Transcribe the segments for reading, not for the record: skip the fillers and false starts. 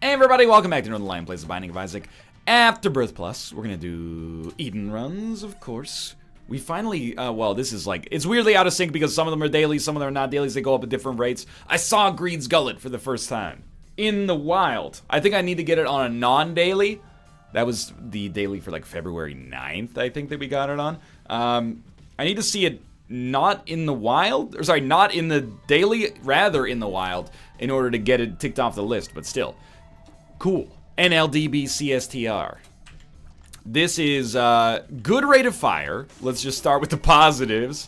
Hey everybody, welcome back to Northernlion Plays the Binding of Isaac Afterbirth Plus. We're gonna do Eden runs, of course. We finally, well, this is like, it's weirdly out of sync because some of them are dailies, some of them are not dailies, they go up at different rates. I saw Greed's Gullet for the first time in the wild. I think I need to get it on a non-daily. That was the daily for like February 9th, I think that we got it on. I need to see it not in the wild, or sorry, not in the daily, rather in the wild, in order to get it ticked off the list, but still. Cool. NLDB CSTR. This is good rate of fire. Let's just start with the positives.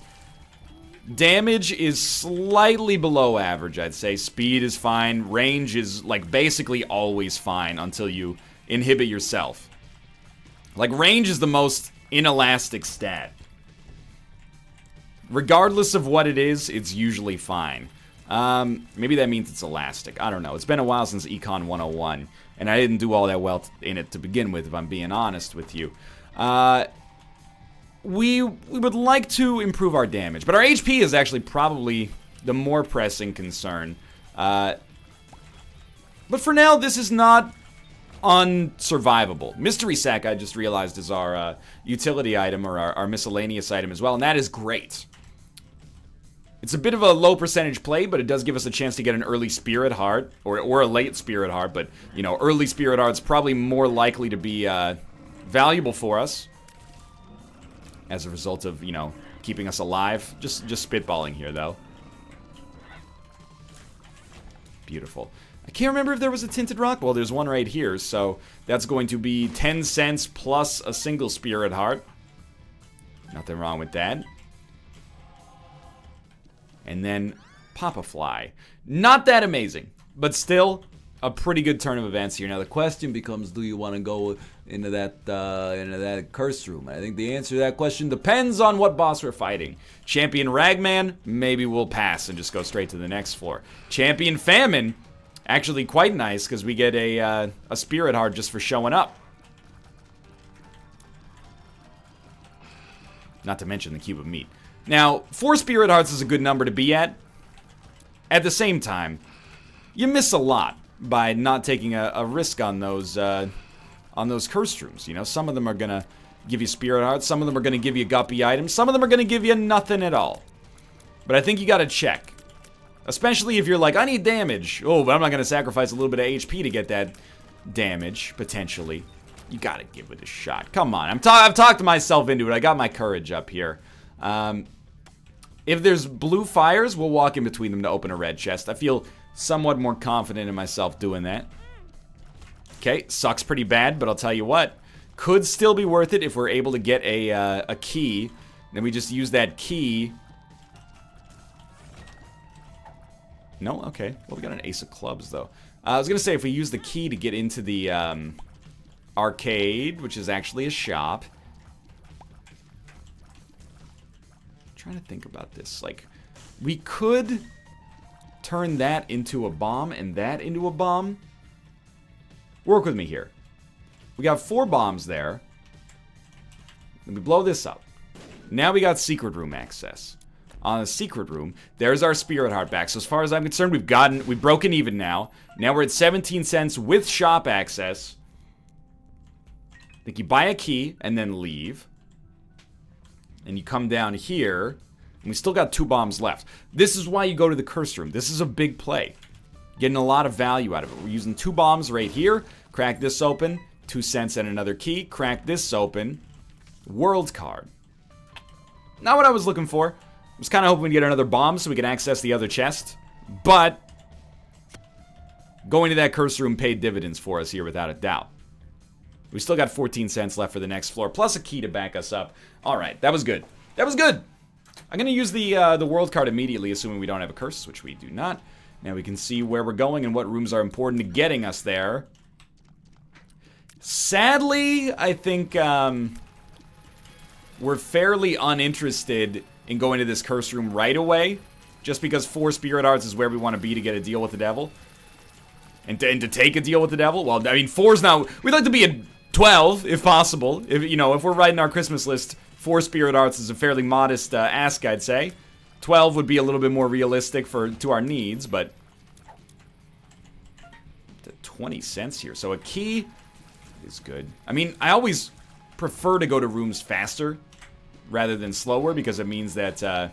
Damage is slightly below average, I'd say. Speed is fine. Range is like basically always fine until you inhibit yourself. Like range is the most inelastic stat. Regardless of what it is, it's usually fine. Maybe that means it's elastic. I don't know. It's been a while since Econ 101, and I didn't do all that well in it to begin with, if I'm being honest with you. We would like to improve our damage, but our HP is actually probably the more pressing concern. But for now, this is not unsurvivable. Mystery Sack, I just realized, is our utility item, or our miscellaneous item as well, and that is great. It's a bit of a low percentage play, but it does give us a chance to get an early Spirit Heart, or a late Spirit Heart, but, you know, early Spirit Heart's probably more likely to be valuable for us as a result of, you know, keeping us alive. Just spitballing here, though. Beautiful. I can't remember if there was a Tinted Rock. Well, there's one right here, so that's going to be 10 cents plus a single Spirit Heart. Nothing wrong with that. And then Papa Fly. Not that amazing, but still a pretty good turn of events here. Now the question becomes, do you want to go into that curse room? I think the answer to that question depends on what boss we're fighting. Champion Ragman, maybe we'll pass and just go straight to the next floor. Champion Famine, actually quite nice because we get a Spirit Heart just for showing up. Not to mention the Cube of Meat. Now, 4 Spirit Hearts is a good number to be at. At the same time, you miss a lot by not taking a risk on those curse rooms. You know, some of them are gonna give you Spirit Hearts, some of them are gonna give you guppy items, some of them are gonna give you nothing at all. But I think you gotta check. Especially if you're like, I need damage. Oh, but I'm not gonna sacrifice a little bit of HP to get that damage, potentially. You gotta give it a shot. Come on, I've talked myself into it. I got my courage up here. If there's blue fires, we'll walk in between them to open a red chest. I feel somewhat more confident in myself doing that. Okay, sucks pretty bad, but I'll tell you what. Could still be worth it if we're able to get a key. Then we just use that key. No? Okay. Well, we got an Ace of Clubs, though. I was going to say, if we use the key to get into the arcade, which is actually a shop. Trying to think about this. Like, we could turn that into a bomb and that into a bomb. Work with me here. We got 4 bombs there. Then we blow this up. Now we got secret room access. On the secret room, there's our Spirit Heart back. So as far as I'm concerned, we've broken even now. Now we're at 17 cents with shop access. I think you buy a key and then leave. And you come down here, and we still got 2 bombs left. This is why you go to the curse room. This is a big play. Getting a lot of value out of it. We're using 2 bombs right here. Crack this open. 2 cents and another key. Crack this open. World card. Not what I was looking for. I was kind of hoping we'd get another bomb so we could access the other chest. But going to that curse room paid dividends for us here without a doubt. We still got 14 cents left for the next floor, plus a key to back us up. All right, that was good. That was good. I'm going to use the world card immediately, assuming we don't have a curse, which we do not. Now we can see where we're going and what rooms are important to getting us there. Sadly, I think we're fairly uninterested in going to this curse room right away, just because 4 Spirit Hearts is where we want to be to get a deal with the devil. And to take a deal with the devil? Well, I mean, 4's now... We'd like to be at 12, if possible. If, you know, if we're writing our Christmas list, 4 Spirit Hearts is a fairly modest ask, I'd say. 12 would be a little bit more realistic to our needs, but... 20 cents here. So a key is good. I mean, I always prefer to go to rooms faster rather than slower because it means that I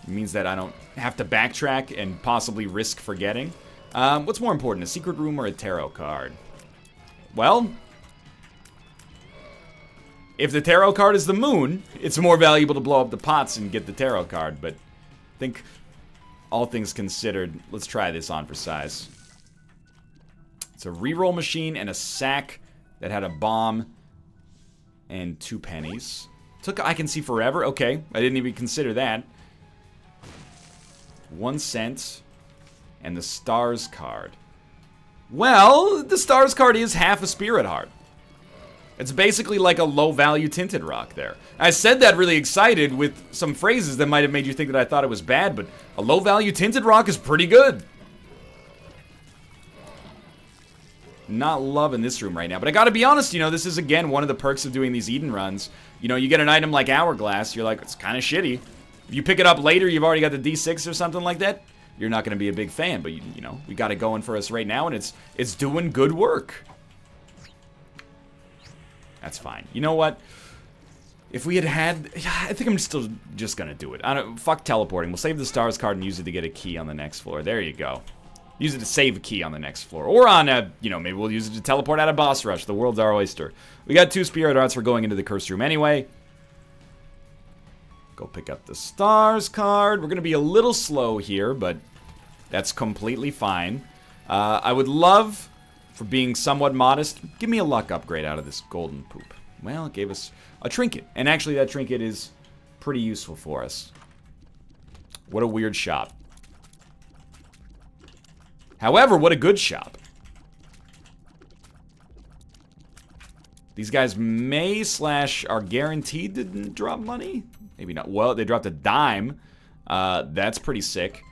don't have to backtrack and possibly risk forgetting. What's more important, a secret room or a tarot card? Well, if the tarot card is the moon, it's more valuable to blow up the pots and get the tarot card, but I think all things considered, let's try this on for size. It's a reroll machine and a sack that had a bomb and 2 pennies. Took I Can See Forever? Okay, I didn't even consider that. 1 cent. And the stars card. Well, the stars card is half a spirit heart. It's basically like a low-value tinted rock there. I said that really excited with some phrases that might have made you think that I thought it was bad, but a low-value tinted rock is pretty good. Not loving this room right now, but I gotta be honest, you know, this is again one of the perks of doing these Eden runs. You know, you get an item like Hourglass, you're like, it's kind of shitty. If you pick it up later, you've already got the D6 or something like that, you're not gonna be a big fan, but you know, we got it going for us right now, and it's doing good work. That's fine. You know what? If we had, I think I'm still just gonna do it. I don't, fuck teleporting. We'll save the stars card and use it to get a key on the next floor. There you go. Use it to save a key on the next floor. Or on a, you know, maybe we'll use it to teleport out of boss rush. The world's our oyster. We got 2 spirit hearts for going into the cursed room anyway. Go pick up the stars card. We're gonna be a little slow here, but that's completely fine. I would love, for being somewhat modest, give me a luck upgrade out of this golden poop. Well, it gave us a trinket. And actually that trinket is pretty useful for us. What a weird shop. However, what a good shop. These guys may / are guaranteed to drop money. Maybe not. Well, they dropped a dime. That's pretty sick.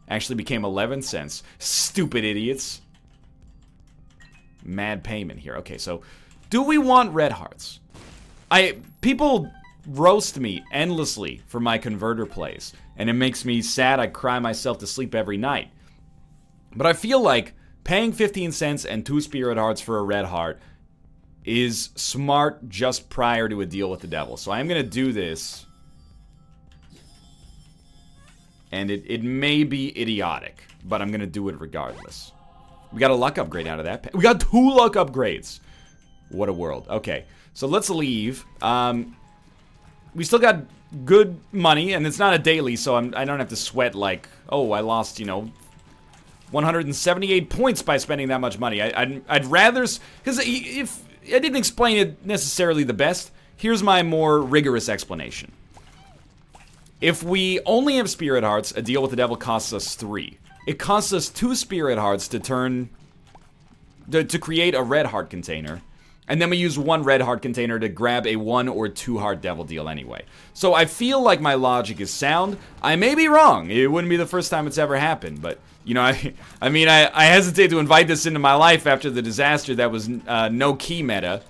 Actually became 11 cents. Stupid idiots. Mad payment here. Okay, so do we want red hearts? People roast me endlessly for my converter plays, and it makes me sad. I cry myself to sleep every night. But I feel like paying 15 cents and 2 spirit hearts for a red heart is smart just prior to a deal with the devil. So I'm gonna do this. And it may be idiotic, but I'm gonna do it regardless. We got a luck upgrade out of that. We got 2 luck upgrades. What a world. Okay, so let's leave. We still got good money, and it's not a daily, so I don't have to sweat like, oh, I lost, you know, 178 points by spending that much money. I'd rather, because if I didn't explain it necessarily the best, here's my more rigorous explanation. If we only have spirit hearts, a deal with the devil costs us 3. It costs us 2 spirit hearts to create a red heart container. And then we use 1 red heart container to grab a 1 or 2 heart devil deal anyway. So I feel like my logic is sound. I may be wrong. It wouldn't be the first time it's ever happened. But, you know, I mean, I hesitate to invite this into my life after the disaster that was no key meta.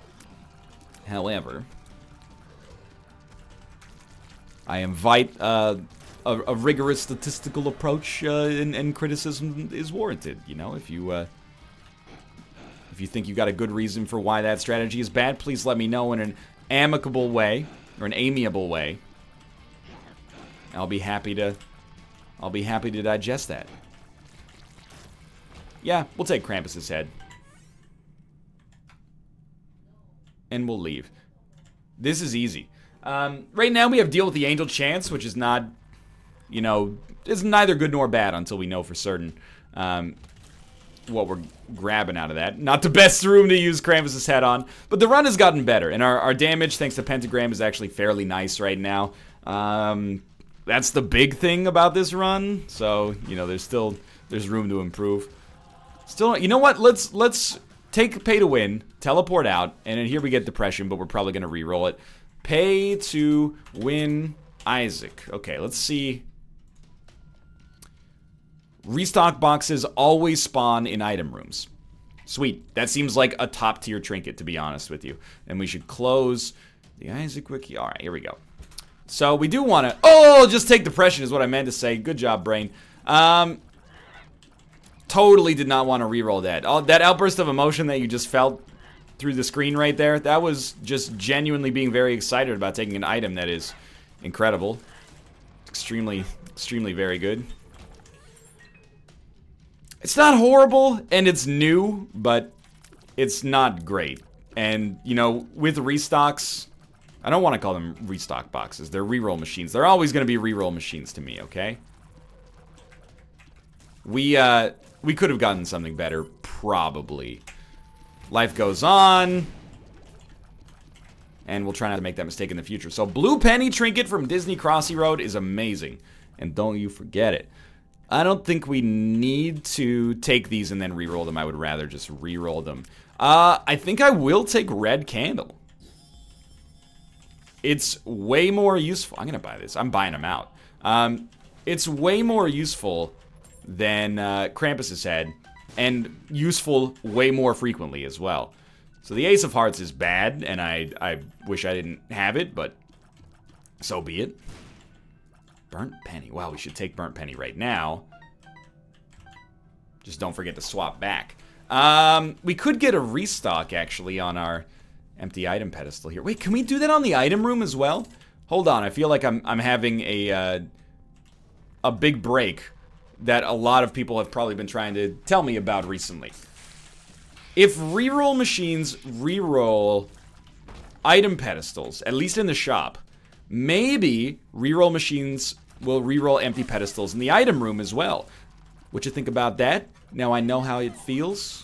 However, I invite a rigorous statistical approach, and criticism is warranted. You know, if you think you got a good reason for why that strategy is bad, please let me know in an amicable way or an amiable way. I'll be happy to digest that. Yeah, we'll take Krampus's head. And we'll leave. This is easy. Right now we have Deal with the Angel Chance, which is not, you know, is neither good nor bad until we know for certain what we're grabbing out of that. Not the best room to use Krampus's head on, but the run has gotten better, and our damage, thanks to Pentagram, is actually fairly nice right now. That's the big thing about this run, so, you know, there's room to improve. Still, you know what, let's take Pay to Win, teleport out, and then here we get Depression, but we're probably gonna re-roll it. Pay to Win Isaac. Okay, let's see. Restock boxes always spawn in item rooms. Sweet. That seems like a top tier trinket, to be honest with you. And we should close the Isaac wiki. Alright, here we go. So we do want to... Oh, just take Depression is what I meant to say. Good job, brain. Totally did not want to reroll that. That outburst of emotion that you just felt through the screen right there, that was just genuinely being very excited about taking an item that is incredible. Extremely, extremely very good. It's not horrible, and it's new, but it's not great. And, you know, with restocks, I don't want to call them restock boxes. They're reroll machines. They're always going to be reroll machines to me, okay? We could have gotten something better, probably. Life goes on. And we'll try not to make that mistake in the future. So, Blue Penny Trinket from Disney Crossy Road is amazing. And don't you forget it. I don't think we need to take these and then re-roll them. I would rather just re-roll them. I think I will take Red Candle. It's way more useful. I'm going to buy this. I'm buying them out. It's way more useful than Krampus's head. And useful way more frequently as well. So the Ace of Hearts is bad, and I wish I didn't have it, but so be it. Burnt Penny. Wow, we should take Burnt Penny right now. Just don't forget to swap back. We could get a restock, actually, on our empty item pedestal here. Wait, can we do that on the item room as well? Hold on, I feel like I'm having a big break that a lot of people have probably been trying to tell me about recently. If reroll machines reroll item pedestals, at least in the shop, maybe reroll machines will reroll empty pedestals in the item room as well. What you think about that? Now I know how it feels.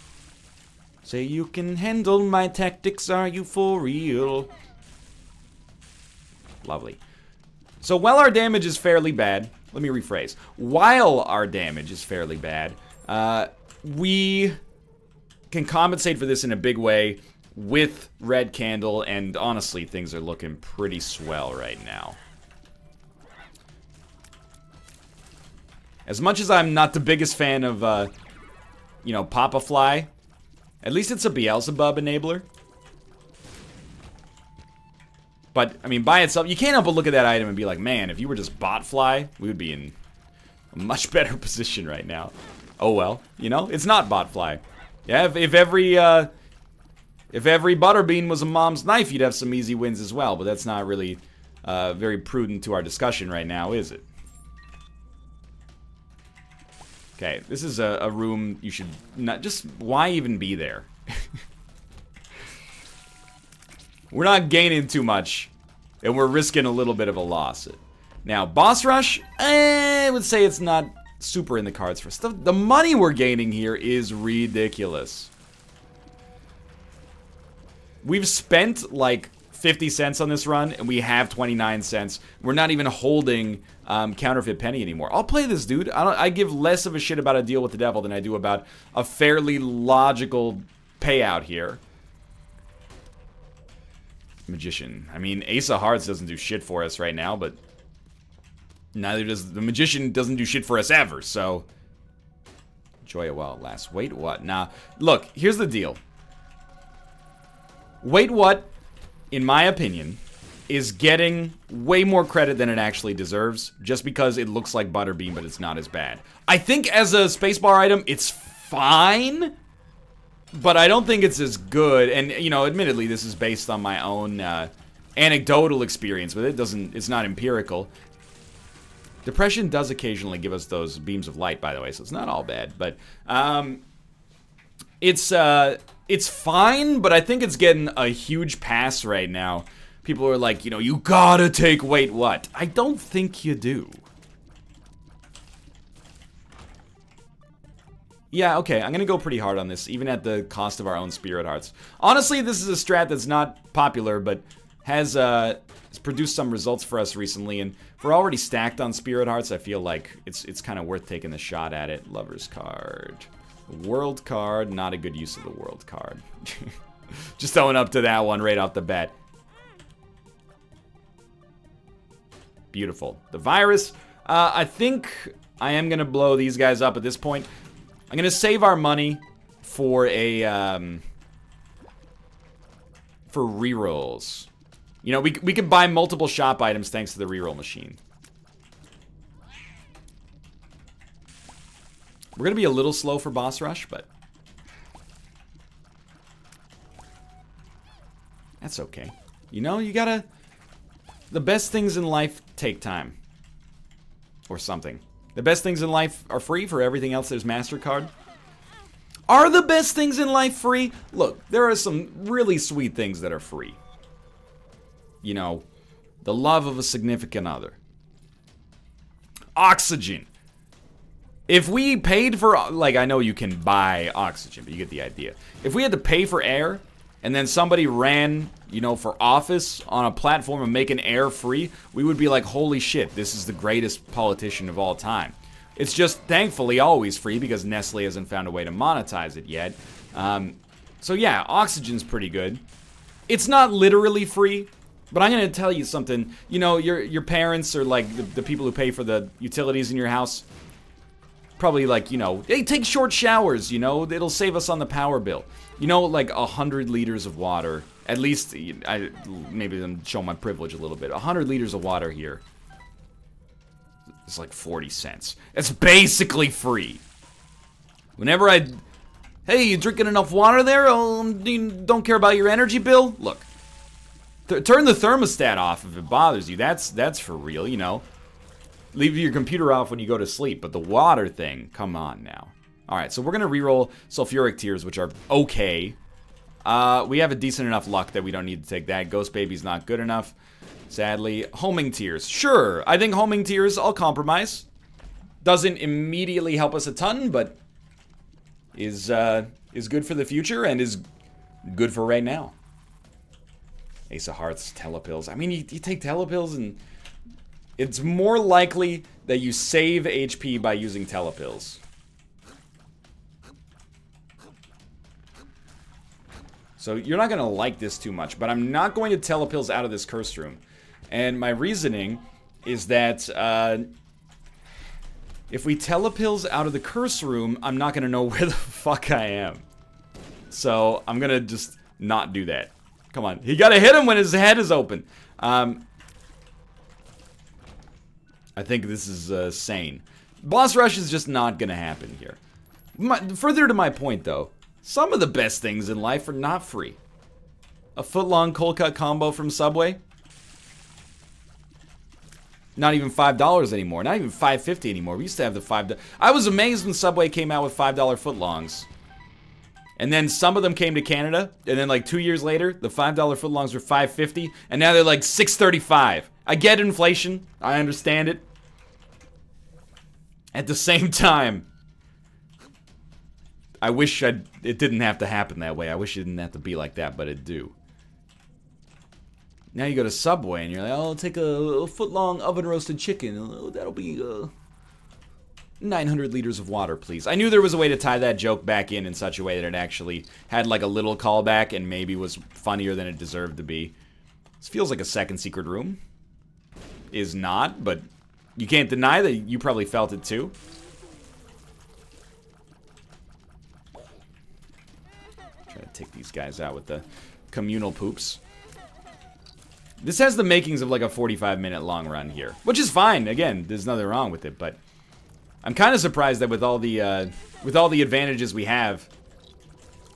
Say you can handle my tactics, are you for real? Lovely. So while our damage is fairly bad, let me rephrase. While our damage is fairly bad, we can compensate for this in a big way with Red Candle, and honestly, things are looking pretty swell right now. As much as I'm not the biggest fan of, you know, Papa Fly, at least it's a Beelzebub enabler. But, I mean, by itself, you can't help but look at that item and be like, man, if you were just Bot Fly, we would be in a much better position right now. Oh well, you know, it's not Bot Fly. Yeah, if every Butterbean was a mom's knife, you'd have some easy wins as well. But that's not really very prudent to our discussion right now, is it? Okay, this is a room you should not... Just, why even be there? We're not gaining too much, and we're risking a little bit of a loss. Now, Boss Rush, I would say it's not super in the cards for stuff. The money we're gaining here is ridiculous. We've spent like 50 cents on this run, and we have 29 cents. We're not even holding Counterfeit Penny anymore. I'll play this, dude. I give less of a shit about a deal with the devil than I do about a fairly logical payout here. Magician. I mean, Ace of Hearts doesn't do shit for us right now, but neither does the Magician. Doesn't do shit for us ever, so enjoy it while it lasts. Wait, what? Now, look, here's the deal. Wait, what, in my opinion, is getting way more credit than it actually deserves, just because it looks like Butterbean, but it's not as bad. I think as a spacebar item, it's fine, but I don't think it's as good. And, you know, admittedly, this is based on my own anecdotal experience with it. It's not empirical. Depression does occasionally give us those beams of light, by the way, so it's not all bad. But it's fine, but I think it's getting a huge pass right now. People are like, you know, you gotta take Wait What? I don't think you do. Yeah, okay, I'm gonna go pretty hard on this, even at the cost of our own Spirit Hearts. Honestly, this is a strat that's not popular, but has produced some results for us recently, and if we're already stacked on Spirit Hearts, I feel like it's kind of worth taking the shot at it. Lover's card. World card, not a good use of the world card. Just owing up to that one right off the bat. Beautiful. The virus, I think I am gonna blow these guys up at this point. I'm gonna save our money for a for rerolls. You know, we can buy multiple shop items thanks to the reroll machine. We're gonna be a little slow for boss rush, but that's okay. You know, you gotta... The best things in life take time. Or something. The best things in life are free. For everything else, there's MasterCard. Are the best things in life free? Look, there are some really sweet things that are free. You know, the love of a significant other. Oxygen. If we paid for, like, I know you can buy oxygen, but you get the idea. If we had to pay for air, and then somebody ran, you know, for office on a platform of making air free, we would be like, holy shit, this is the greatest politician of all time. It's just, thankfully, always free because Nestle hasn't found a way to monetize it yet. So yeah, oxygen's pretty good. It's not literally free, but I'm gonna tell you something. You know, your parents or like the people who pay for the utilities in your house, probably like, you know, hey, take short showers, you know, it'll save us on the power bill. You know, like 100 liters of water, at least, maybe I'm showing my privilege a little bit. 100 liters of water here. It's like 40 cents. It's basically free. Whenever hey, you drinking enough water there? Oh, you don't care about your energy bill? Look, turn the thermostat off if it bothers you. That's for real, you know. Leave your computer off when you go to sleep, but the water thing, come on now. Alright, so we're gonna reroll sulfuric tears, which are okay. We have a decent enough luck that we don't need to take that. Ghost Baby's not good enough, sadly. Homing tears, sure. I think homing tears, I'll compromise. Doesn't immediately help us a ton, but is good for the future and is good for right now. Ace of Hearts, telepills. I mean, you take telepills and it's more likely that you save HP by using telepills. So you're not going to like this too much, but I'm not going to telepills out of this curse room. And my reasoning is that if we telepills out of the curse room, I'm not going to know where the fuck I am. So I'm going to just not do that. Come on. You got to hit him when his head is open. I think this is sane. Boss rush is just not going to happen here. Further to my point, though. Some of the best things in life are not free. A foot-long cold cut combo from Subway? Not even $5 anymore. Not even $5.50 anymore. We used to have the $5. I was amazed when Subway came out with $5 footlongs. And then some of them came to Canada. And then like 2 years later, the $5 footlongs were $5.50. And now they're like $6.35. I get inflation. I understand it. At the same time, I wish it didn't have to happen that way. I wish it didn't have to be like that, but it do. Now you go to Subway and you're like, oh, I'll take a foot-long oven-roasted chicken. Oh, that'll be 900 liters of water, please. I knew there was a way to tie that joke back in such a way that it actually had like a little callback and maybe was funnier than it deserved to be. This feels like a second secret room. Is not, but you can't deny that you probably felt it too. Try to take these guys out with the communal poops. This has the makings of like a 45-minute long run here, which is fine. Again, there's nothing wrong with it, but I'm kind of surprised that with all the advantages we have,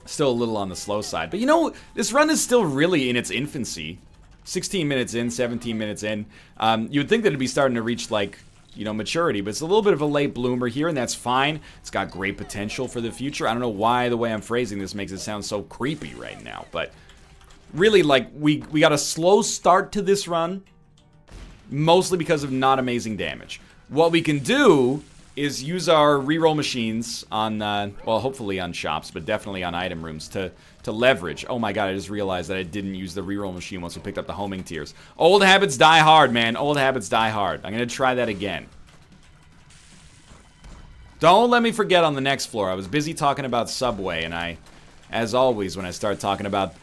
still a little on the slow side. But you know, this run is still really in its infancy. 16 minutes in, 17 minutes in. You would think that it'd be starting to reach like, you know, maturity, but it's a little bit of a late bloomer here, and that's fine. It's got great potential for the future. I don't know why the way I'm phrasing this makes it sound so creepy right now, but really, like, we got a slow start to this run, mostly because of not amazing damage. What we can do is use our reroll machines on, well, hopefully on shops, but definitely on item rooms to leverage. Oh my god, I just realized that I didn't use the reroll machine once we picked up the homing tears. Old habits die hard, man. Old habits die hard. I'm gonna try that again. Don't let me forget on the next floor. I was busy talking about Subway, and I, as always, when I start talking about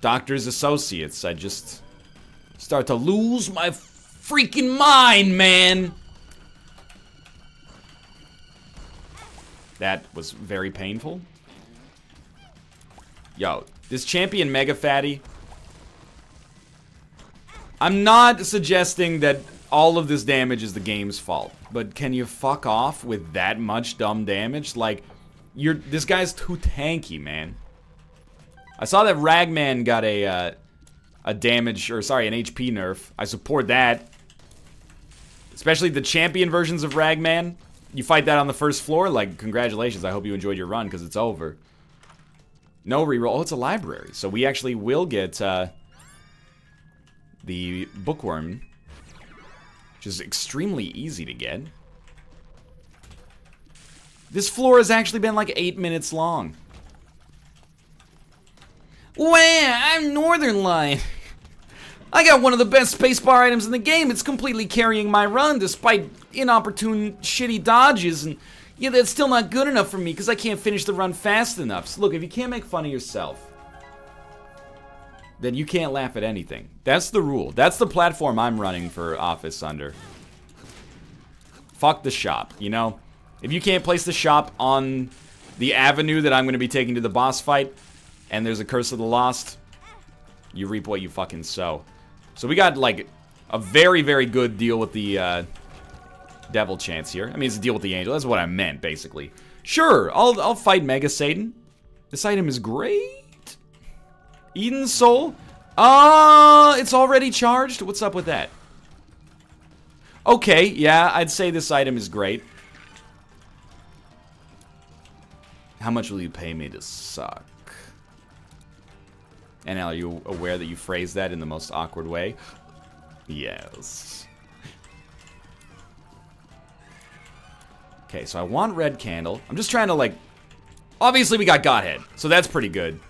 Doctor's Associates, I just start to lose my freaking mind, man. That was very painful. Yo, this champion Mega Fatty. I'm not suggesting that all of this damage is the game's fault. But can you fuck off with that much dumb damage? Like, this guy's too tanky, man. I saw that Ragman got a damage, or sorry, an HP nerf. I support that. Especially the champion versions of Ragman. You fight that on the first floor, like, congratulations. I hope you enjoyed your run, because it's over. No reroll. Oh, it's a library. So we actually will get the bookworm, which is extremely easy to get. This floor has actually been like 8 minutes long. Wow, I'm Northernlion. I got one of the best spacebar items in the game. It's completely carrying my run despite inopportune, shitty dodges. And yeah, that's still not good enough for me because I can't finish the run fast enough. So look, if you can't make fun of yourself, then you can't laugh at anything. That's the rule. That's the platform I'm running for office under. Fuck the shop, you know? If you can't place the shop on the avenue that I'm going to be taking to the boss fight, and there's a Curse of the Lost, you reap what you fucking sow. So we got, like, a very, very good deal with the, Devil Chance here. I mean, it's a deal with the Angel. That's what I meant, basically. Sure, I'll fight Mega Satan. This item is great. Eden's Soul. It's already charged? What's up with that? Okay, yeah, I'd say this item is great. How much will you pay me to suck? NL, are you aware that you phrased that in the most awkward way? Yes. Okay, so I want red candle. I'm just trying to, like... Obviously, we got Godhead, so that's pretty good.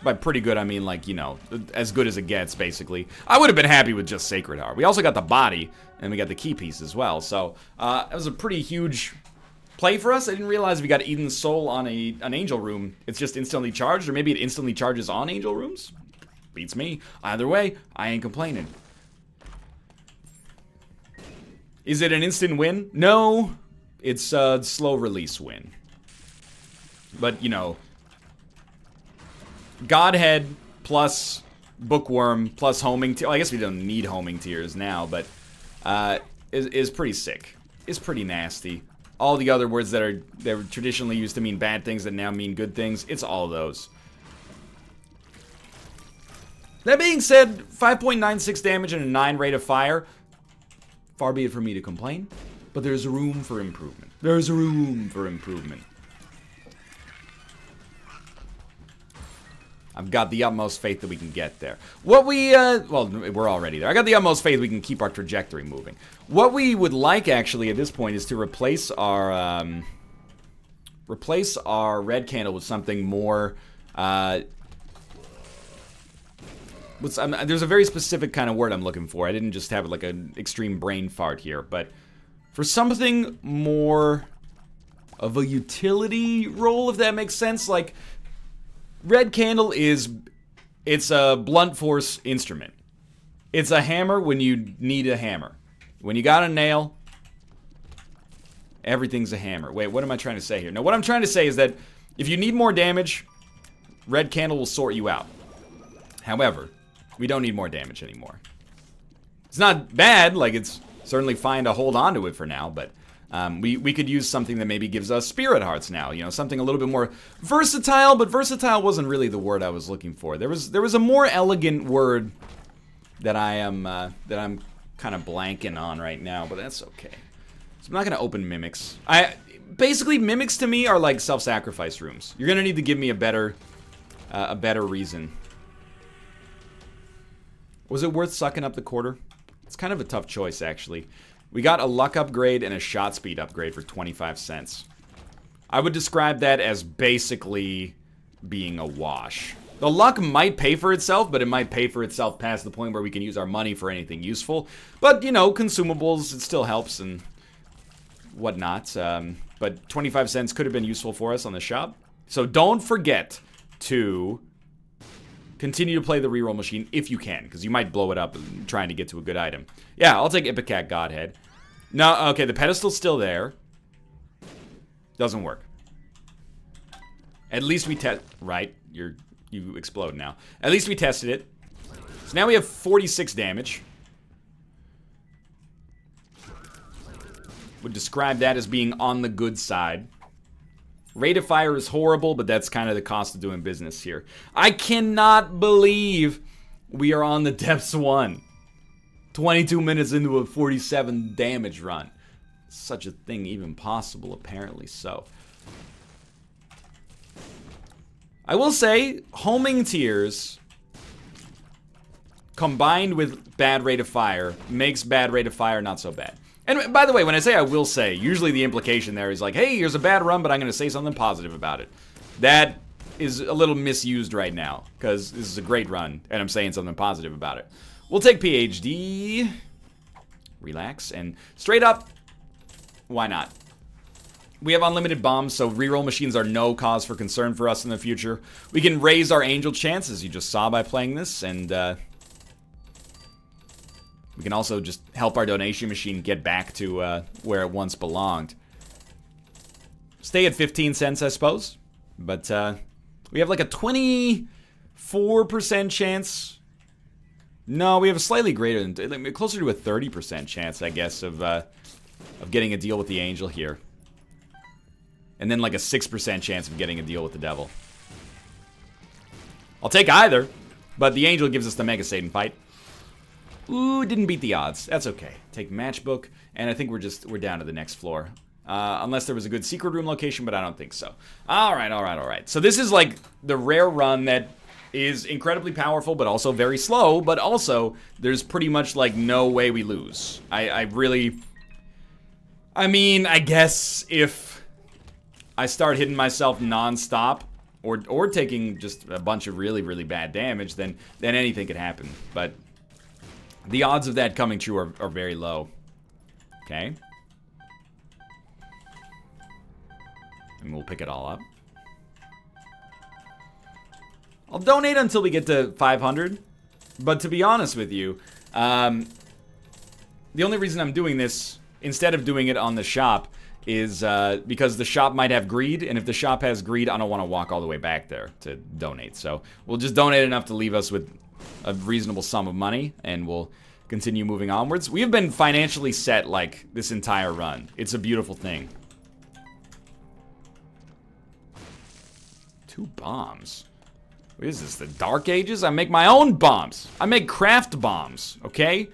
By pretty good, I mean, like, you know, as good as it gets, basically. I would have been happy with just Sacred Heart. We also got the body, and we got the key piece as well. So, it was a pretty huge play for us. I didn't realize we got Eden's Soul on an Angel Room. It's just instantly charged, or maybe it instantly charges on Angel Rooms. Beats me. Either way, I ain't complaining. Is it an instant win? No. It's a slow release win. But, you know, Godhead plus Bookworm plus Homing Tears. Well, I guess we don't need Homing Tears now, but is pretty sick. Is pretty nasty. All the other words that are traditionally used to mean bad things that now mean good things, it's all those. That being said, 5.96 damage and a 9 rate of fire. Far be it from me to complain, but there's room for improvement. There's room for improvement. I've got the utmost faith that we can get there. What we, well, we're already there. I got the utmost faith we can keep our trajectory moving. What we would like, actually, at this point is to replace our red candle with something more, there's a very specific kind of word I'm looking for. I didn't just have, like, an extreme brain fart here, but for something more of a utility role, if that makes sense, like... Red candle it's a blunt force instrument. It's a hammer when you need a hammer. When you got a nail, everything's a hammer. Wait, what am I trying to say here? No, what I'm trying to say is that if you need more damage, red candle will sort you out. However, we don't need more damage anymore. It's not bad, like it's certainly fine to hold on to it for now, but we could use something that maybe gives us spirit hearts now, you know, something a little bit more versatile, but versatile wasn't really the word I was looking for. There was a more elegant word that I'm kind of blanking on right now, but that's okay. So I'm not gonna open mimics. Basically mimics to me are like self-sacrifice rooms. You're gonna need to give me a better reason. Was it worth sucking up the quarter? It's kind of a tough choice, actually. We got a luck upgrade and a shot speed upgrade for 25 cents. I would describe that as basically being a wash. The luck might pay for itself, but it might pay for itself past the point where we can use our money for anything useful. But, you know, consumables, it still helps and whatnot. But 25 cents could have been useful for us on the shop. So don't forget to continue to play the reroll machine if you can, because you might blow it up trying to get to a good item. Yeah, I'll take Ipecac Godhead. No, okay, the pedestal's still there. Doesn't work. At least we right, you explode now. At least we tested it. So now we have 46 damage. Would describe that as being on the good side. Rate of fire is horrible, but that's kind of the cost of doing business here. I cannot believe we are on the depths 1. 22 minutes into a 47 damage run. Such a thing even possible, apparently so. I will say, homing tiers combined with bad rate of fire makes bad rate of fire not so bad. And by the way, when I say I will say, usually the implication there is like, hey, here's a bad run, but I'm going to say something positive about it. That is a little misused right now, because this is a great run, and I'm saying something positive about it. We'll take PhD. Relax, and straight up, why not? We have unlimited bombs, so reroll machines are no cause for concern for us in the future. We can raise our angel chances, you just saw by playing this, and we can also just help our donation machine get back to where it once belonged. Stay at 15 cents, I suppose. But we have like a 24% chance. No, we have a slightly greater than, closer to a 30% chance, I guess, of getting a deal with the angel here. And then like a 6% chance of getting a deal with the devil. I'll take either, but the angel gives us the Mega Satan fight. Ooh, didn't beat the odds. That's okay. Take matchbook, and I think we're down to the next floor. Unless there was a good secret room location, but I don't think so. Alright, alright, alright. So this is like the rare run that is incredibly powerful, but also very slow, but also there's pretty much like no way we lose. I mean, I guess if I start hitting myself non-stop, or taking just a bunch of really, really bad damage, then anything could happen. But the odds of that coming true are very low. Okay. And we'll pick it all up. I'll donate until we get to 500. But to be honest with you, the only reason I'm doing this, instead of doing it on the shop, is because the shop might have greed. And if the shop has greed, I don't want to walk all the way back there to donate. So we'll just donate enough to leave us with a reasonable sum of money, and we'll continue moving onwards. We have been financially set like this entire run. It's a beautiful thing. 2 bombs. What is this, the Dark Ages? I make my own bombs. I make craft bombs, okay?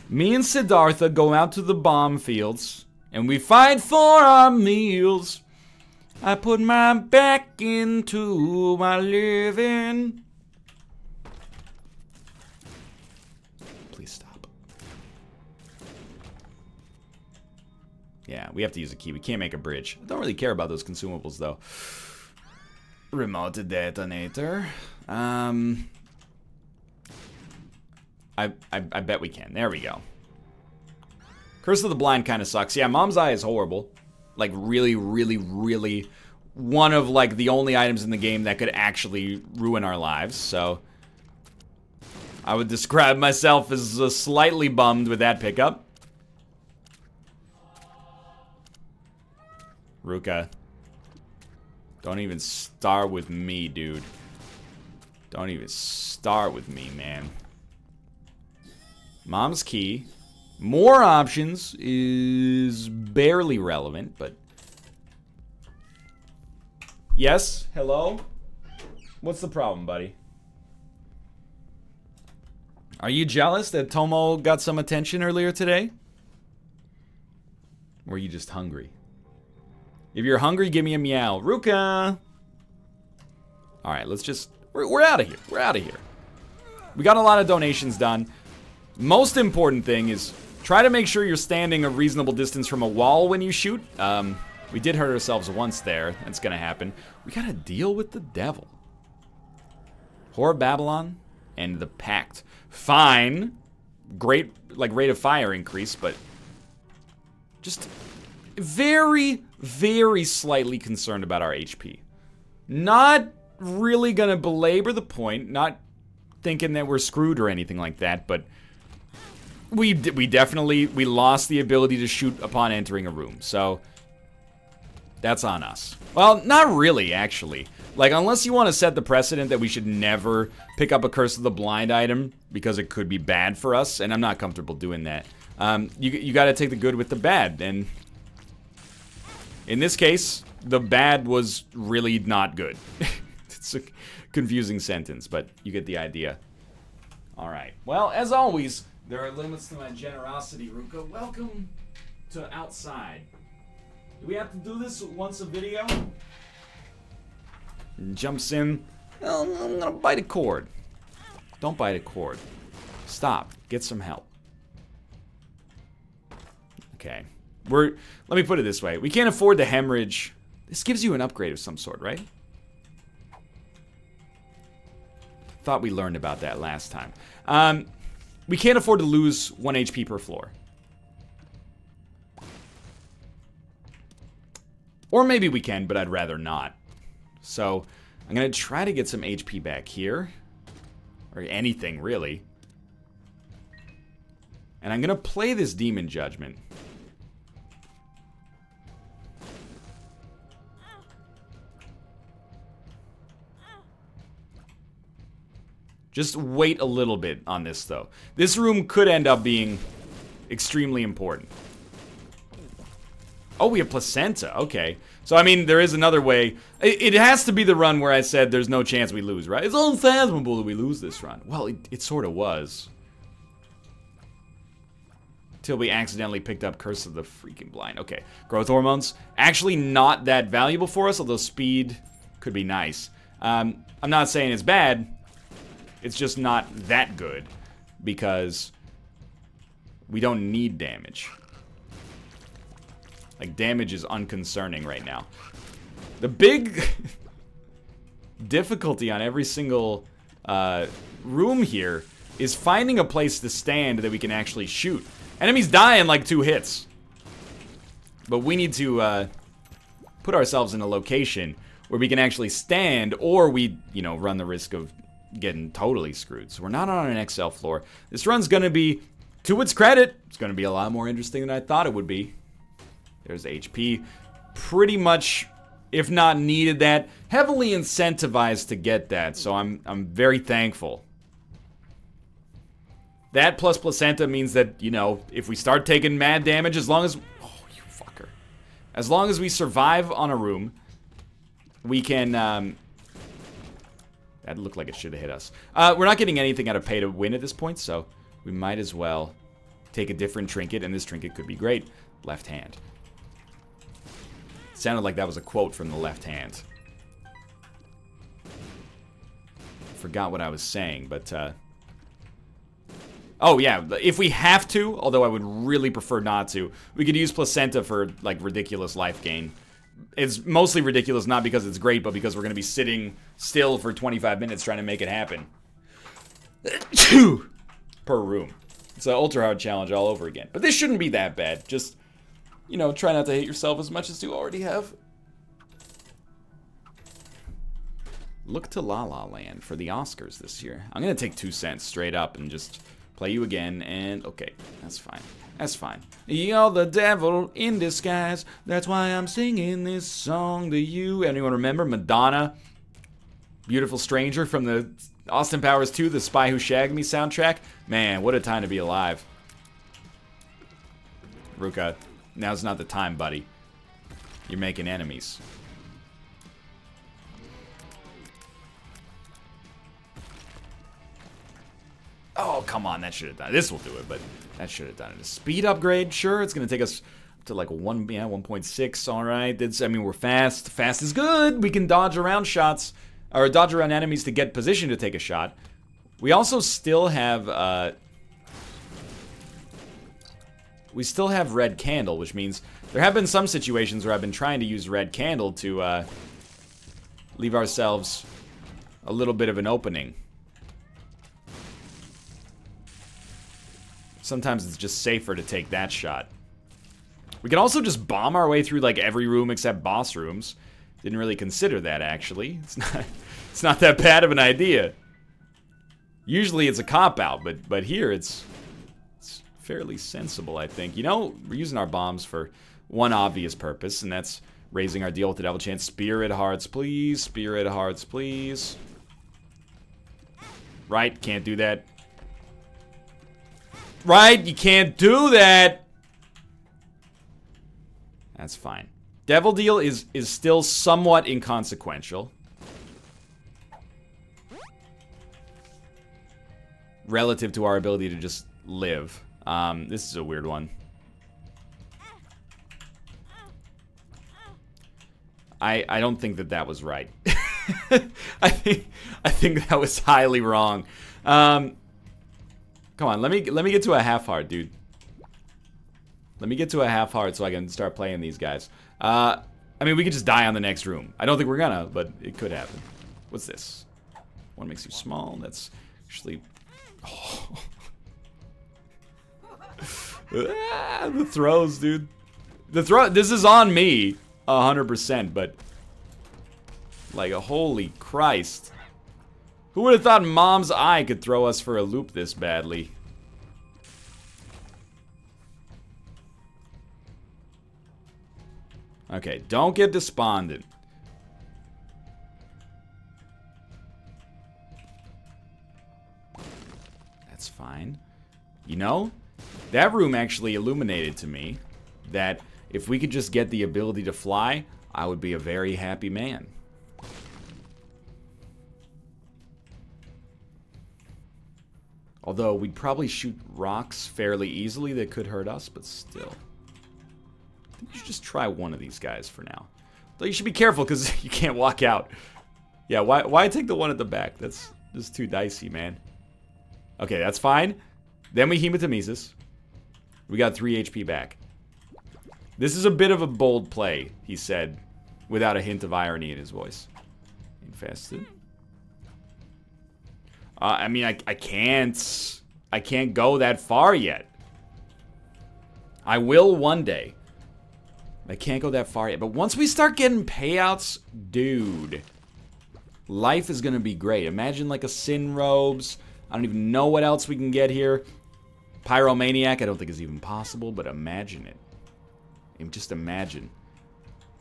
Me and Siddhartha go out to the bomb fields, and we fight for our meals. I put my back into my living. Please stop. Yeah, we have to use a key. We can't make a bridge. I don't really care about those consumables, though. Remote detonator. I bet we can. There we go. Curse of the Blind kind of sucks. Yeah, Mom's Eye is horrible. Like, really, really, really one of, like, the only items in the game that could actually ruin our lives, so I would describe myself as slightly bummed with that pickup. Ruka. Don't even start with me, dude. Don't even start with me, man. Mom's key. More options is barely relevant, but... Yes? Hello? What's the problem, buddy? Are you jealous that Tomo got some attention earlier today? Or are you just hungry? If you're hungry, give me a meow. Ruka! Alright, let's just... We're out of here. We're out of here. We got a lot of donations done. Most important thing is try to make sure you're standing a reasonable distance from a wall when you shoot. We did hurt ourselves once there. That's gonna happen. We gotta deal with the devil. Whore of Babylon and the Pact. Fine. Great, like, rate of fire increase, but just very, very slightly concerned about our HP. Not really gonna belabor the point, not thinking that we're screwed or anything like that, but we definitely lost the ability to shoot upon entering a room, so that's on us. Well, not really, actually. Like, unless you want to set the precedent that we should never pick up a Curse of the Blind item because it could be bad for us, and I'm not comfortable doing that. You got to take the good with the bad, and in this case, the bad was really not good. It's a confusing sentence, but you get the idea. All right. Well, as always, there are limits to my generosity, Ruka. Welcome to outside. Do we have to do this once a video? Jumps in. Oh, I'm gonna bite a cord. Don't bite a cord. Stop. Get some help. Okay. Let me put it this way. We can't afford the hemorrhage. This gives you an upgrade of some sort, right? Thought we learned about that last time. We can't afford to lose 1 HP per floor. Or maybe we can, but I'd rather not. So, I'm gonna try to get some HP back here. Or anything, really. And I'm gonna play this Demon Judgment. Just wait a little bit on this, though. This room could end up being extremely important. Oh, we have Placenta. Okay. So, I mean, there is another way. It has to be the run where I said there's no chance we lose, right? It's unfathomable that we lose this run. Well, it sort of was. Till we accidentally picked up Curse of the freaking Blind. Okay. Growth Hormones. Actually not that valuable for us, although speed could be nice. I'm not saying it's bad. It's just not that good, because we don't need damage. Like, damage is unconcerning right now. The big difficulty on every single room here is finding a place to stand that we can actually shoot. Enemies die in like 2 hits. But we need to put ourselves in a location where we can actually stand, or we, you know, run the risk of getting totally screwed. So we're not on an XL floor. This run's gonna be, to its credit, it's gonna be a lot more interesting than I thought it would be. There's HP. Pretty much, if not needed that, heavily incentivized to get that, so I'm very thankful. That plus Placenta means that, you know, if we start taking mad damage, as long as, oh, you fucker. As long as we survive on a room, we can, that looked like it should have hit us. We're not getting anything out of pay to win at this point, so we might as well take a different trinket, and this trinket could be great. Left hand. Sounded like that was a quote from the left hand. Forgot what I was saying, but, oh, yeah, if we have to, although I would really prefer not to, we could use Placenta for, like, ridiculous life gain. It's mostly ridiculous, not because it's great, but because we're going to be sitting still for 25 minutes trying to make it happen. Per room. It's an ultra hard challenge all over again. But this shouldn't be that bad. Just, you know, try not to hate yourself as much as you already have. Look to La La Land for the Oscars this year. I'm going to take 2 cents straight up and just play you again, and okay, that's fine. That's fine. You're the devil in disguise. That's why I'm singing this song to you. Anyone remember Madonna? Beautiful Stranger from the Austin Powers 2, The Spy Who Shagged Me soundtrack? Man, what a time to be alive. Ruka, now's not the time, buddy. You're making enemies. Oh, come on, that should have done it. This will do it, but that should have done it. A speed upgrade, sure, it's going to take us to like 1.6, all right. I mean, we're fast. Fast is good. We can dodge around shots, or dodge around enemies to get position to take a shot. We also still have, Red Candle, which means there have been some situations where I've been trying to use Red Candle to, leave ourselves a little bit of an opening. Sometimes it's just safer to take that shot. We can also just bomb our way through like every room except boss rooms. Didn't really consider that, actually. It's not that bad of an idea. Usually it's a cop-out, but here it's fairly sensible, I think. You know, we're using our bombs for one obvious purpose, and that's raising our deal with the Devil Chance. Spirit Hearts, please. Spirit Hearts, please. Right, can't do that. Right? You can't do that. That's fine. Devil Deal is still somewhat inconsequential. Relative to our ability to just live. This is a weird one. I don't think that was right. I think that was highly wrong. Come on, let me get to a half heart, dude. Let me get to a half heart so I can start playing these guys. I mean, we could just die on the next room. I don't think we're gonna, but it could happen. What's this? One makes you small. That's actually... Oh. The throws, dude. The throw... This is on me, 100%, but... Like, holy Christ. Who would have thought Mom's eye could throw us for a loop this badly? Okay, don't get despondent. That's fine. You know, that room actually illuminated to me that if we could just get the ability to fly, I would be a very happy man. Although we'd probably shoot rocks fairly easily that could hurt us, but still. I think you should just try one of these guys for now. Though you should be careful because you can't walk out. Yeah, why take the one at the back? That's just too dicey, man. Okay, that's fine. Then we hematemesis. We got 3 HP back. This is a bit of a bold play, he said, without a hint of irony in his voice. Infested. I mean, I can't go that far yet. I will one day. I can't go that far yet. But once we start getting payouts, dude, life is going to be great. Imagine like a Sin Robes. I don't even know what else we can get here. Pyromaniac, I don't think is even possible, but imagine it. Just imagine.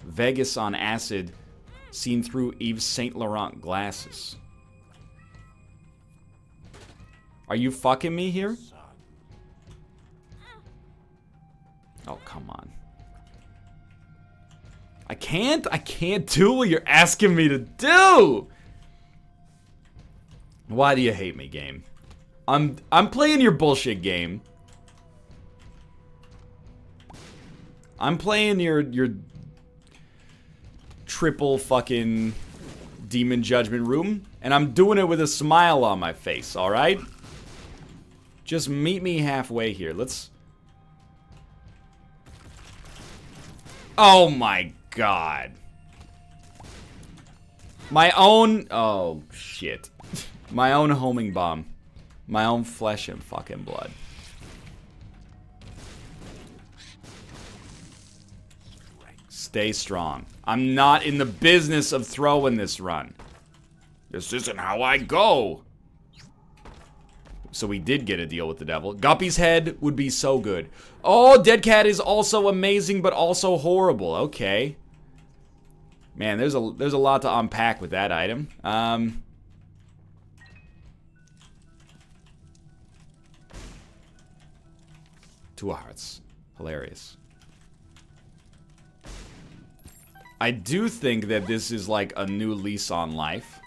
Vegas on acid seen through Yves Saint Laurent glasses. Are you fucking me here? Oh, come on. I can't do what you're asking me to do! Why do you hate me, game? I'm playing your bullshit game. I'm playing your triple fucking demon judgment room, and I'm doing it with a smile on my face, alright? Just meet me halfway here. Let's... Oh my god. My own... Oh, shit. My own homing bomb. My own flesh and fucking blood. Stay strong. I'm not in the business of throwing this run. This isn't how I go. So we did get a deal with the devil. Guppy's head would be so good. Oh, Dead Cat is also amazing, but also horrible. Okay. Man, there's a lot to unpack with that item. 2 hearts. Hilarious. I do think that this is like a new lease on life.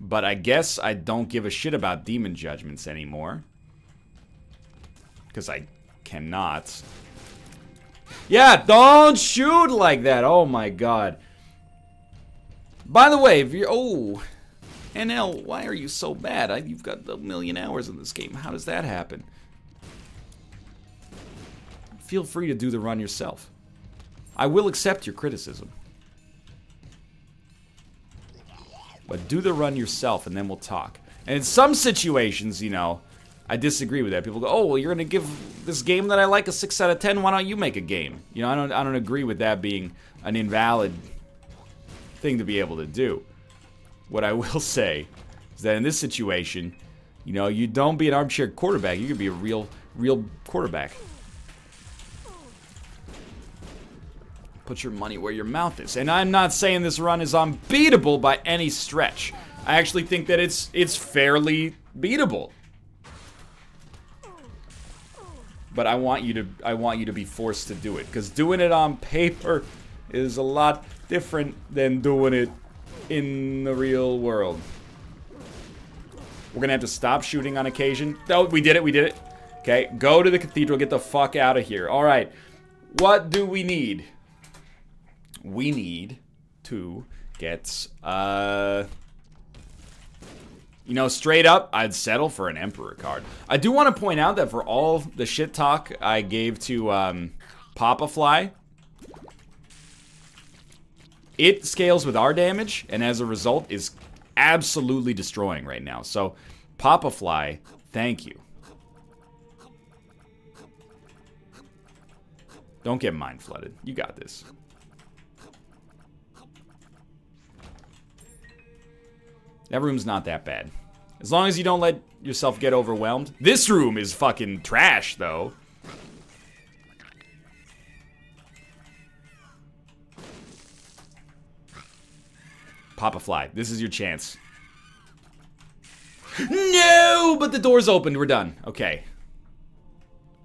But I guess I don't give a shit about demon judgments anymore. Because I cannot. Yeah, don't shoot like that. Oh my god. By the way, if you're... Oh. NL, why are you so bad? You've got a million hours in this game. How does that happen? Feel free to do the run yourself. I will accept your criticism. But do the run yourself, and then we'll talk. And in some situations, you know, I disagree with that. People go, oh, well, you're going to give this game that I like a 6 out of 10. Why don't you make a game? You know, I don't agree with that being an invalid thing to be able to do. What I will say is that in this situation, you know, you don't be an armchair quarterback. You could be a real quarterback. Put your money where your mouth is. And I'm not saying this run is unbeatable by any stretch. I actually think that it's fairly beatable. but I want you to be forced to do it, because doing it on paper is a lot different than doing it in the real world. We're gonna have to stop shooting on occasion. Oh, we did it. Okay, go to the cathedral, get the fuck out of here. All right, what do we need? We need to get, you know, straight up, I'd settle for an Emperor card. I do want to point out that for all the shit talk I gave to Papa Fly, it scales with our damage, and as a result is absolutely destroying right now. So, Papa Fly, thank you. Don't get mind flooded. You got this. That room's not that bad. As long as you don't let yourself get overwhelmed. This room is fucking trash, though. Papa Fly, this is your chance. No! But the door's opened. We're done. Okay.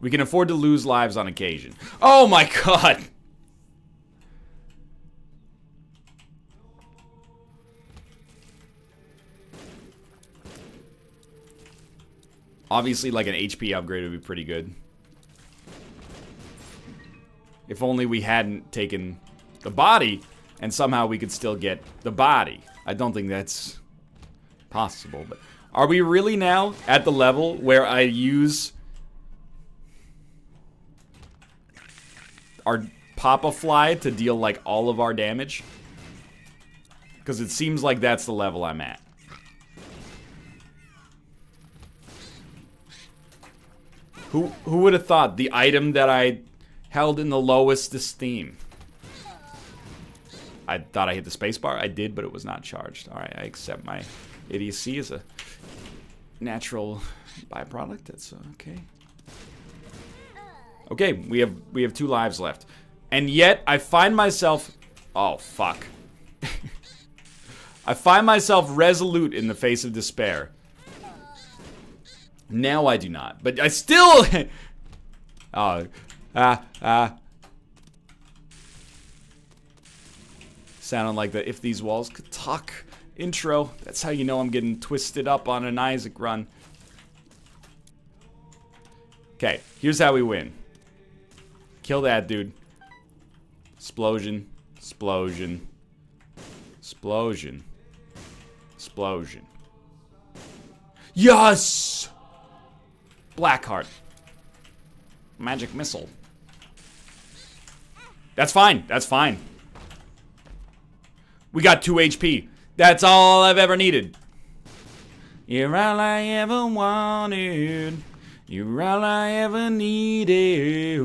We can afford to lose lives on occasion. Oh my god! Obviously, like an HP upgrade would be pretty good. If only we hadn't taken the body, and somehow we could still get the body. I don't think that's possible, but... Are we really now at the level where I use our Papa Fly to deal, like, all of our damage? Because it seems like that's the level I'm at. Who would have thought the item that I held in the lowest esteem? I thought I hit the spacebar. I did, but it was not charged. Alright, I accept my idiocy as a natural byproduct. That's okay. Okay, we have 2 lives left. And yet, I find myself... Oh, fuck. I find myself resolute in the face of despair. Now I do not. But I still... Sounded like the If These Walls Could Talk intro. That's how you know I'm getting twisted up on an Isaac run. Okay, here's how we win. Kill that dude. Explosion. Explosion. Explosion. Explosion. Yes! Blackheart. Magic missile. That's fine. That's fine. We got 2 HP. That's all I've ever needed. You're all I ever wanted. You're all I ever needed.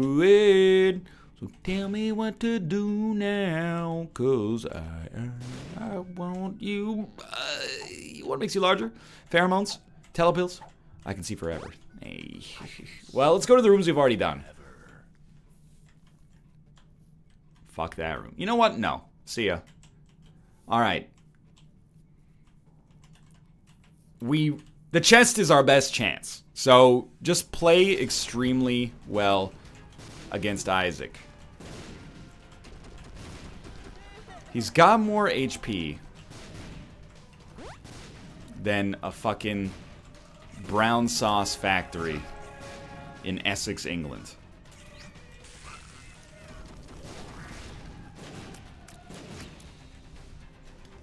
So tell me what to do now, 'cause I want you. What makes you larger? Pheromones? Telepills? I can see forever. Hey. Well, let's go to the rooms we've already done. Fuck that room. You know what? No. See ya. Alright. The chest is our best chance. So, just play extremely well against Isaac. He's got more HP than a fucking brown sauce factory in Essex, England.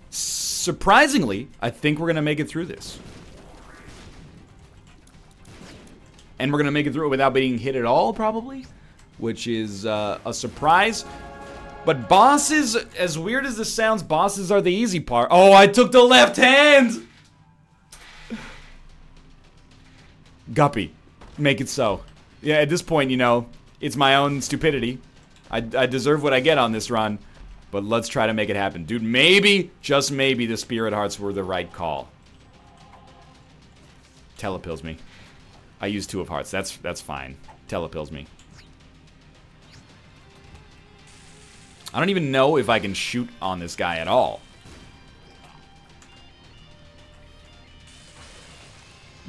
Surprisingly, I think we're gonna make it through this. And we're gonna make it through it without being hit at all, probably. Which is a surprise. But bosses, as weird as this sounds, bosses are the easy part. Oh, I took the left hand! Guppy. Make it so. Yeah, at this point, you know, it's my own stupidity. I deserve what I get on this run. But let's try to make it happen. Dude, maybe, just maybe, the Spirit Hearts were the right call. Telepills me. I used 2 of hearts. That's fine. Telepills me. I don't even know if I can shoot on this guy at all.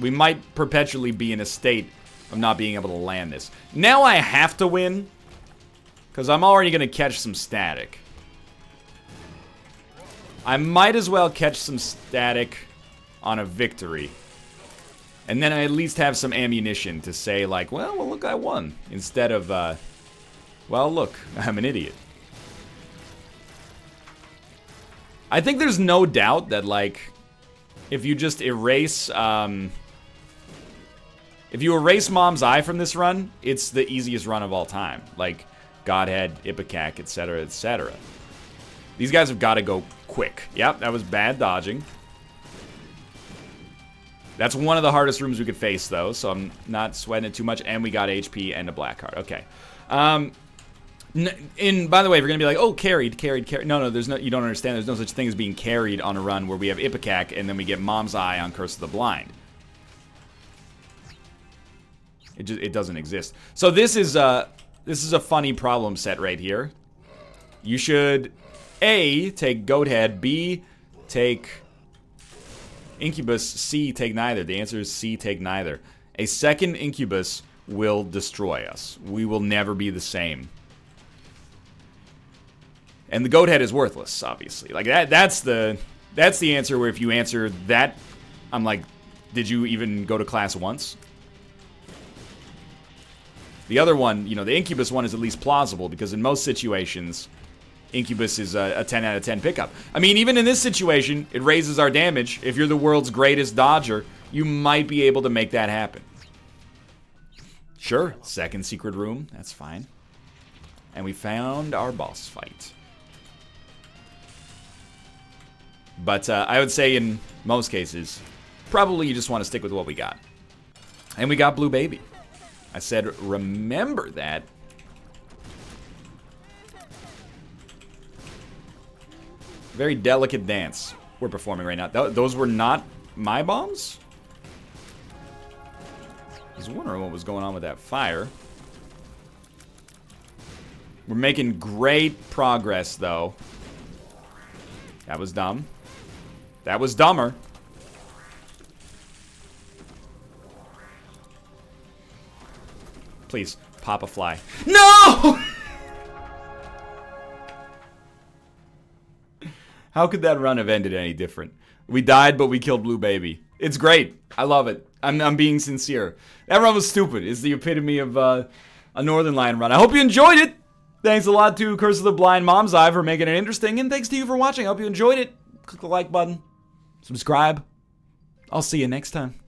We might perpetually be in a state of not being able to land this. Now I have to win, because I'm already going to catch some static. I might as well catch some static on a victory. And then I at least have some ammunition to say, like, well, look, I won. Instead of, well, look, I'm an idiot. I think there's no doubt that, like, if you just erase, if you erase Mom's Eye from this run, it's the easiest run of all time. Like, Godhead, Ipecac, etc., etc. These guys have got to go quick. Yep, that was bad dodging. That's one of the hardest rooms we could face, though, so I'm not sweating it too much. And we got HP and a black card. Okay. By the way, if you're gonna be like, oh, carried. No, there's no. You don't understand. There's no such thing as being carried on a run where we have Ipecac and then we get Mom's Eye on Curse of the Blind. It doesn't exist. So this is a funny problem set right here. You should A, take Goathead, B, take Incubus, C, take neither. The answer is C, take neither. A second Incubus will destroy us. We will never be the same. And the Goathead is worthless, obviously. Like that's the answer where if you answer that, I'm like, did you even go to class once? The other one, you know, the Incubus one is at least plausible because in most situations, Incubus is a 10 out of 10 pickup. I mean, even in this situation, it raises our damage. If you're the world's greatest dodger, you might be able to make that happen. Sure, second secret room, that's fine. And we found our boss fight. But I would say in most cases, probably you just want to stick with what we got. And we got Blue Baby. I said, remember that. Very delicate dance we're performing right now. Those were not my bombs? I was wondering what was going on with that fire. We're making great progress, though. That was dumb. That was dumber. Please, pop a fly. No! How could that run have ended any different? We died, but we killed Blue Baby. It's great. I love it. I'm being sincere. That run was stupid. It's the epitome of a Northernlion run. I hope you enjoyed it. Thanks a lot to Curse of the Blind Mom's Eye for making it interesting, and thanks to you for watching. I hope you enjoyed it. Click the like button. Subscribe. I'll see you next time.